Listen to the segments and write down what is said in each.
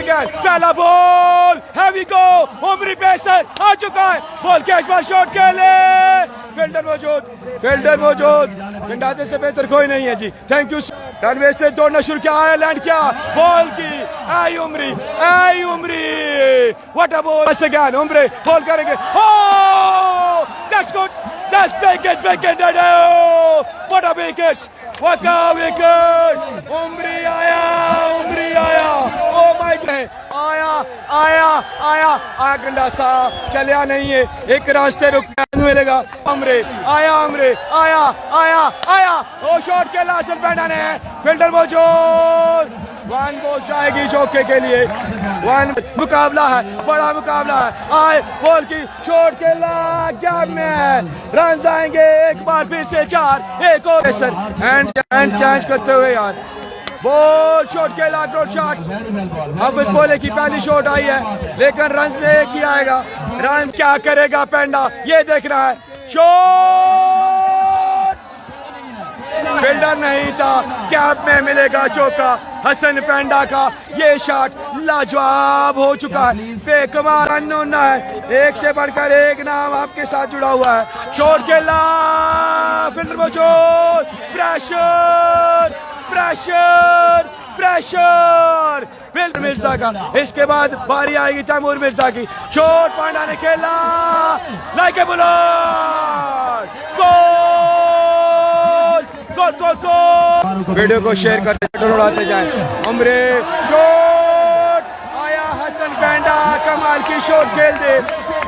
again. पहला ball, here we go. Umri pacer आ चुका है. बॉल कैच बार शॉट के लिए. फील्डर मौजूद. अंदाजे से बेहतर कोई नहीं है जी. Thank you. रनवे से दौड़ना शुरू किया है. लैंड किया. बॉल की. आई उमरी. What a ball. Once again, Umri ball करेंगे. Oh, that's good. That's wicket. Oh, what a wicket. What a wicket. उमरी आया. Oh my God. आया गंडा सा. चलिया नहीं है. एक रास्ते रुकना मिलेगा. उमरी आया. ओ शॉट के लासल पैंडा ने. फील्डर मौजूद. वन बॉल जाएगी चौके के लिए. वन मुकाबला है. बड़ा मुकाबला है. आए बॉल की शॉट के गैप में रन आएंगे. एक बार फिर से 4. एक और एंड चेंज करते हुए यार. बॉल शॉट के ड्रॉप शॉट. अब इस बॉले की पहली शॉट आई है लेकिन रन एक ही आएगा. रन क्या करेगा पेंडा ये देखना है. शॉट फील्डर नहीं था. कैप में मिलेगा चौका. हसन पेंडा का ये शॉट लाजवाब हो चुका है. बेकमाल रन है. एक से बढ़कर एक नाम आपके साथ जुड़ा हुआ है. शॉट के फील्डर मौजूद. प्रेशर फील्डर मिर्जा का. इसके बाद बारी आएगी तैमूर मिर्जा की. शॉट पांडा ने खेला. Like a bullet. Goal. Video को शेयर करते उड़ाते जाए. उमरे शॉट आया. हसन पेंडा कमाल की शॉट खेल दे.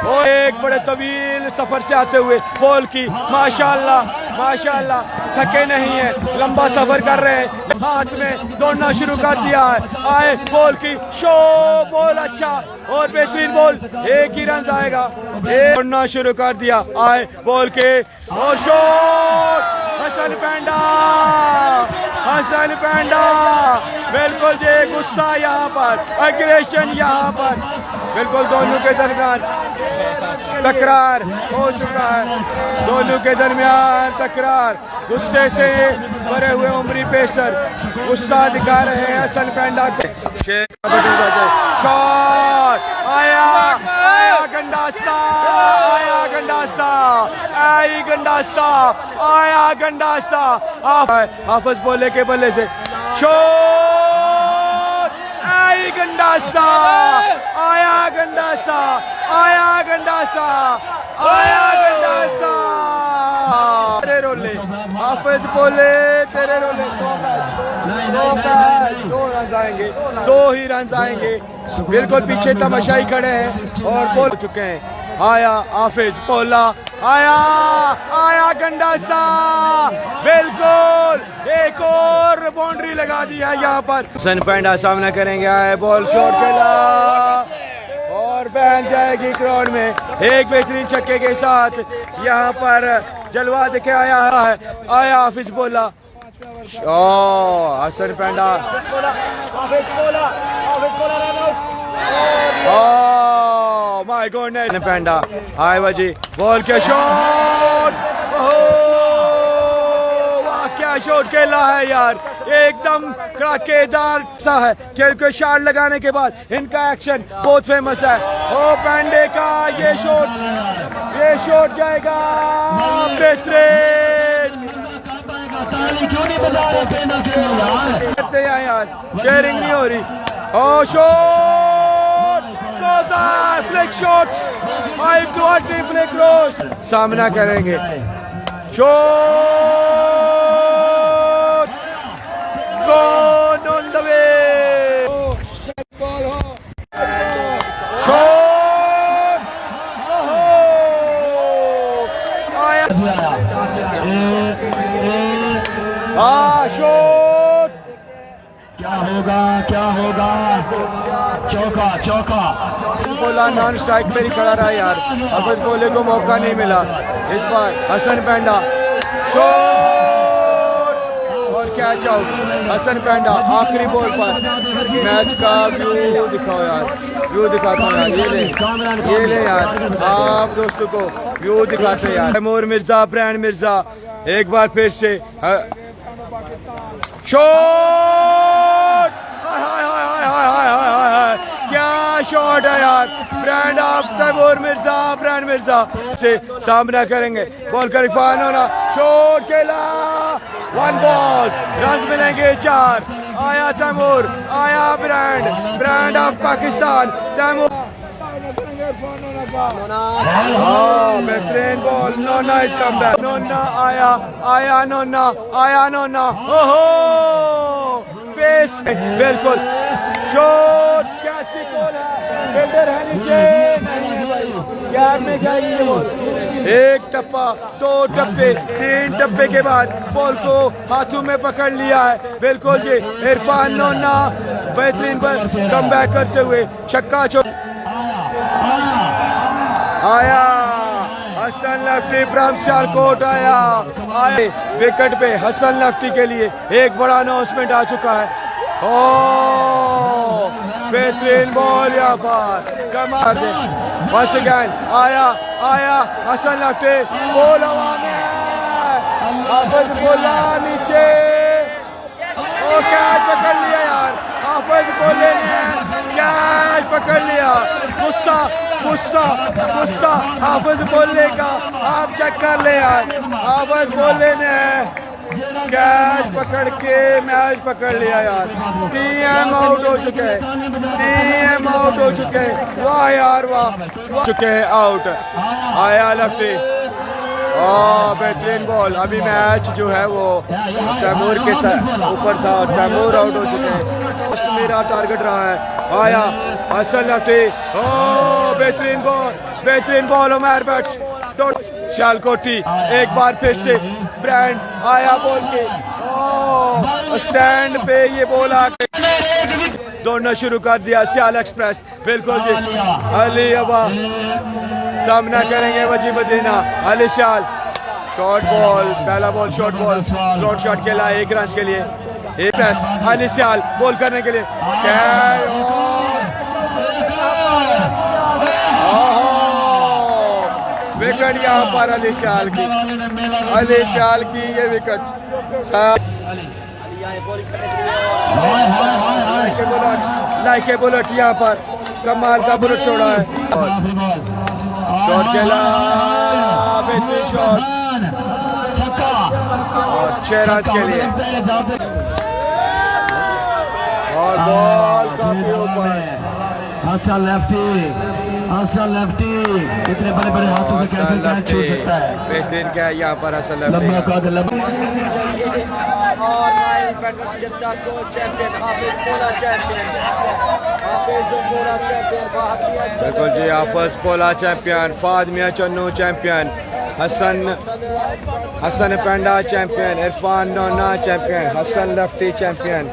और एक बड़े तवील सफर से आते हुए बॉल की माशाल्लाह थके नहीं है. लंबा सफर कर रहे हैं. हाथ में दौड़ना शुरू कर दिया है. आए बॉल की शो. बॉल अच्छा और बेहतरीन बॉल. एक ही रन आएगा. दौड़ना शुरू कर दिया. आए बॉल के और शॉट. हसन पेंडा बिल्कुल ये गुस्सा यहाँ पर. एग्रेशन यहाँ पर बिल्कुल दोनों के दरमियान तकरार हो चुका है. दोनों के दरमियान तकरार. गुस्से से भरे हुए उमरी पेसर गुस्सा दिखा रहे हैं हसन पेंडा को. शॉट आया गंडासा. हाफिज बोले के बल्ले से शॉट. आई गंडासा. तेरे रोले हाफिज बोले. तेरे रोले. 2 रन आएंगे. 2 ही रन आएंगे. बिल्कुल पीछे तमाशाई खड़े हैं और बोल चुके हैं. आया हाफिज बोला. आया गंडासा. बिल्कुल एक और बाउंड्री लगा दी है यहाँ पर. हसन पेंडा सामना करेंगे. आए बॉल शॉट खेला और बहन जाएगी ग्राउंड में. एक बेहतरीन छक्के के साथ यहाँ पर जलवा दिखे आया है. आया हाफिज बोला. हसन पेंडा. My goodness. पेंडा आए बाजी बॉल के शॉट. वाह क्या शॉट खेला है यार. एकदम कड़ाकेदार सा है. क्योंकि शॉट लगाने के बाद इनका एक्शन बहुत फेमस है. ओ पेंडे का ये शॉट जाएगा बेहतरीन. करते हैं यार. शेयरिंग नहीं हो रही. ओ शॉट फ्लिक शॉट. फ्लिक रोज सामना करेंगे. Shot gone on the way. Shot. Shot. क्या होगा. चौका. बोला नॉन स्ट्राइक पे ही खड़ा रहा यार. अब इस बोले को मौका नहीं मिला इस बार. हसन पेंडा शॉट और कैच आउट. हसन पेंडा आखिरी बॉल पर. मैच का व्यू दिखाओ यार. व्यू दिखाता हूँ यार. ये ले यार. आप दोस्तों को व्यू दिखाते यार. तैमूर मिर्जा ब्रांड मिर्जा एक बार फिर से शॉट. शॉट है यार, brand of Taimur Mirza, brand Mirza से सामना करेंगे। बॉल का इरफान होना, शॉट खेला, 1 बॉल, रन मिलेंगे 4। आया तैमूर, आया ब्रांड ऑफ पाकिस्तान, तैमूर बेहतरीन ball, Nona is come back, नोना आया नोना, ओहो पेस, बिल्कुल शॉट, कैच की बॉल है, फील्डर है नीचे, नहीं है भाई, गैप में जाएगी ये बॉल। 1 टप्पा, 2 टप्पे, 3 टप्पे के बाद बॉल को हाथों में पकड़ लिया है, बिल्कुल जी। इरफान नोना बेहतरीन पर कम बैक करते हुए छक्का आया, हसन लफ्टी फ्रॉम सियालकोट आया विकेट पे। हसन लफ्टी के लिए एक बड़ा अनाउंसमेंट आ चुका है। ओ बेहतरीन बॉल यहाँ पर, कमाल दे, वंस अगेन आया हसन लफ्टी, बॉल हवा में, हाफिज बोला नीचे, ओ कैच पकड़ लिया यार, हाफिज बोले ने कैच पकड़ लिया। गुस्सा हाफिज बोलने का आप चेक कर ले यार, हाफिज बोले ने कैच पकड़ के मैच पकड़ लिया यार। टीएम आउट हो चुके हैं, वाह यार वाह, चुके हैं आउट। आया लफ्टी, बेहतरीन बॉल। अभी मैच जो है वो तैमूर के ऊपर था, तैमूर आउट हो चुके हैं, मेरा टारगेट रहा है। आया हसन लफ्टी, बेहतरीन बॉल उमर भट्ट, सियालकोटी एक बार फिर से ब्रांड आया बॉल के, स्टैंड पे ये बॉल आके दौड़ना शुरू कर दिया सियाल एक्सप्रेस, बिल्कुल जी। अली अबा सामना करेंगे वजी मदीना, अली सियाल, शॉर्ट बॉल, पहला ball short ball, short shot खेला 1 रन के लिए। एक प्रेस अली सियाल बॉल करने के लिए, विकेट यहाँ पर अली सियाल की ये विकेट। लाइक ए बुलेट यहाँ पर कमाल का बुलेट छोड़ा है, शॉट खेला, बेहतरीन शॉट, और 6 रन के लिए, और बॉल काफी ऊपर। हसन लेफ्टी इतने बड़े बड़े हाथों से कैसे कैच छू सकता है, बेहतरीन क्या है यहाँ पर हसन लेफ्टी। लंबा कद, बिल्कुल जी, हाफिज पोला चैंपियन, फाद मियां चन्नू चैंपियन, हसन पेंडा चैंपियन, इरफान नोना चैंपियन, हसन लेफ्टी चैंपियन।